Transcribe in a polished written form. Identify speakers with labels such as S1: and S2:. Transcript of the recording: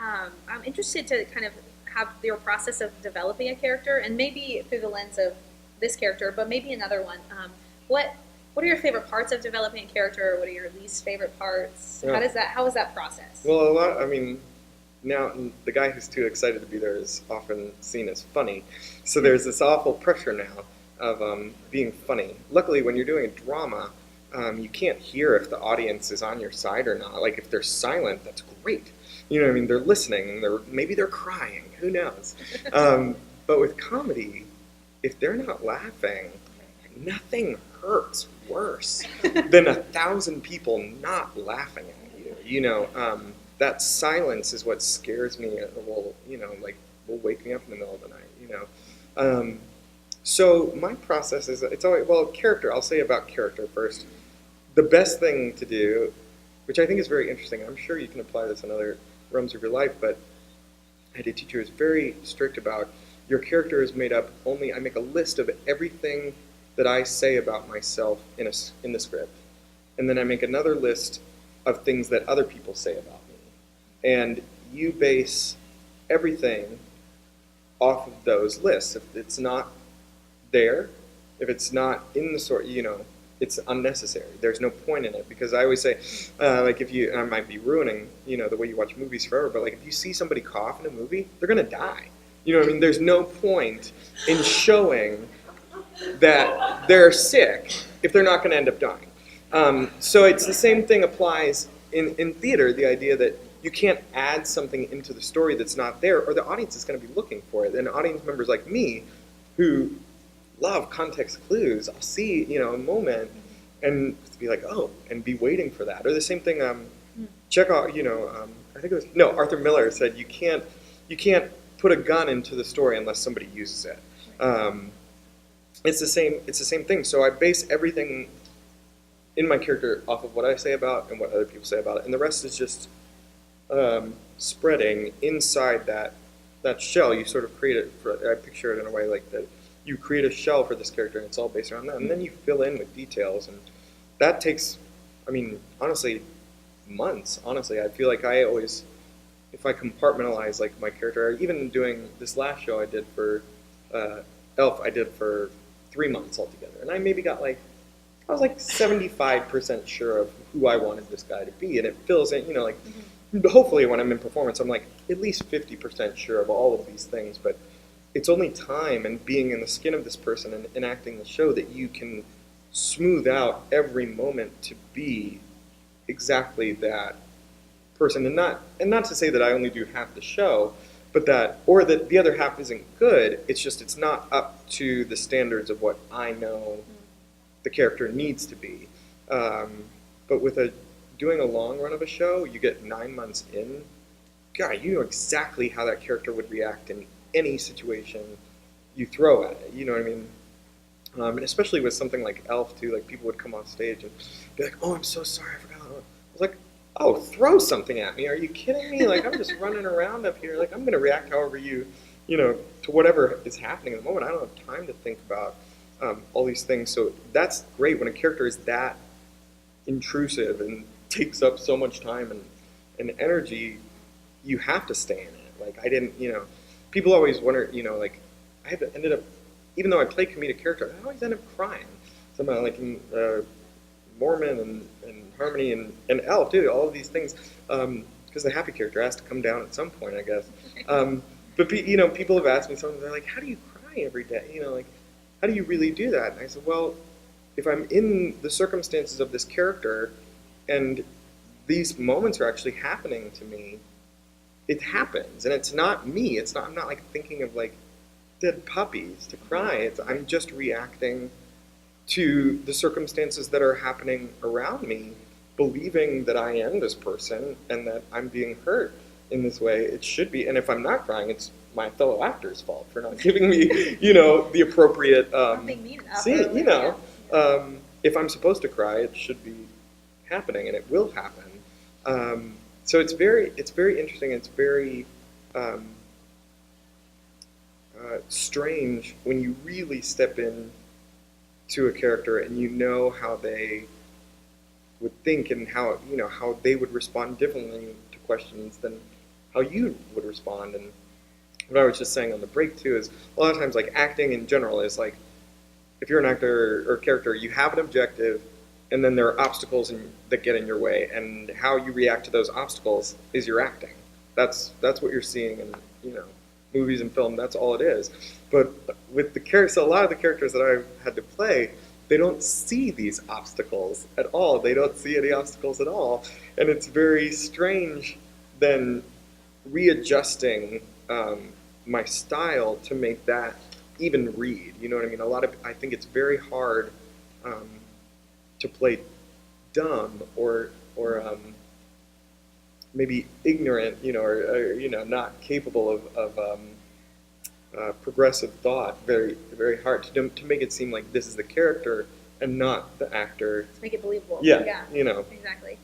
S1: I'm interested to kind of have your process of developing a character, and maybe through the lens of this character, but maybe another one. What What are your favorite parts of developing a character? What are your least favorite parts?
S2: Yeah.
S1: How is that process?
S2: Well, a lot. I mean, now the guy who's too excited to be there is often seen as funny. So there's this awful pressure now of being funny. Luckily, when you're doing a drama, you can't hear if the audience is on your side or not. Like if they're silent, that's great. You know what I mean? They're listening. Maybe they're crying. Who knows? But with comedy, if they're not laughing, nothing hurts worse than 1,000 people not laughing at you. That silence is what scares me. Will wake me up in the middle of the night. So my process is it's always character. I'll say about character first. The best thing to do, which I think is very interesting. I'm sure you can apply this in other realms of your life, but I had a teacher who was very strict about your character is made up only. I make a list of everything that I say about myself in the script, and then I make another list of things that other people say about me, and you base everything off of those lists. If it's not there, if it's not in the sort, it's unnecessary. There's no point in it because I always say, if you, and I might be ruining, the way you watch movies forever, but like if you see somebody cough in a movie, they're gonna die. You know what I mean? There's no point in showing that they're sick if they're not going to end up dying. So it's the same thing applies in theater, the idea that you can't add something into the story that's not there, or the audience is going to be looking for it. And audience members like me, who love context clues, I'll see, a moment and be like, oh, and be waiting for that. Or the same thing, Chekhov, I think it was, no, Arthur Miller said you can't put a gun into the story unless somebody uses it. It's the same thing. So I base everything in my character off of what I say about and what other people say about it, and the rest is just spreading inside that shell. You sort of create it. I picture it in a way like that. You create a shell for this character, and it's all based around that, and then you fill in with details, and that takes, honestly, months. Honestly, I feel like I always, if I compartmentalize like my character, or even doing this last show I did for Elf, I did for 3 months altogether, and I maybe got I was 75% sure of who I wanted this guy to be, and it fills in, hopefully when I'm in performance, I'm at least 50% sure of all of these things, but it's only time and being in the skin of this person and enacting the show that you can smooth out every moment to be exactly that person, and not to say that I only do half the show, but that the other half isn't good. It's just it's not up to the standards of what I know the character needs to be. But with doing a long run of a show, you get 9 months in. God, you know exactly how that character would react in any situation you throw at it. You know what I mean? And especially with something like Elf too, people would come on stage and be like, "Oh, I'm so sorry, I forgot." I was like, "Oh, throw something at me! Are you kidding me? I'm just running around up here. I'm going to react however to whatever is happening in the moment. I don't have time to think about all these things." So that's great when a character is that intrusive and takes up so much time and energy. You have to stay in it. I didn't, people always wonder, I ended up, even though I play comedic character, I always end up crying. Somehow, in Mormon and Harmony and Elf too, all of these things, because the happy character has to come down at some point, I guess. But people have asked me something. They're like, "How do you cry every day? How do you really do that?" And I said, "Well, if I'm in the circumstances of this character, and these moments are actually happening to me, it happens, and it's not me. I'm not thinking of dead puppies to cry. I'm just reacting to the circumstances that are happening around me, believing that I am this person and that I'm being hurt in this way. It should be, and if I'm not crying, it's my fellow actor's fault for not giving me, the appropriate scene. If I'm supposed to cry, it should be happening, and it will happen. So it's very interesting. It's very strange when you really step in to a character and how they would think and how they would respond differently to questions than how how you would respond. And what I was just saying on the break too is a lot of times like acting in general is like, if you're an actor or character, you have an objective, and then there are obstacles that get in your way, and how you react to those obstacles is your acting. That's what you're seeing in movies and film. That's all it is. But with the characters, so a lot of the characters that I've had to play, they don't see these obstacles at all. They don't see any obstacles at all, and it's very strange then readjusting my style to make that even read. You know what I mean? I think it's very hard to play dumb or maybe ignorant, or not capable of progressive thought. Very very hard to make it seem like this is the character and not the actor.
S1: To make it believable.
S2: Yeah,
S1: Yeah.
S2: you know.
S1: Exactly.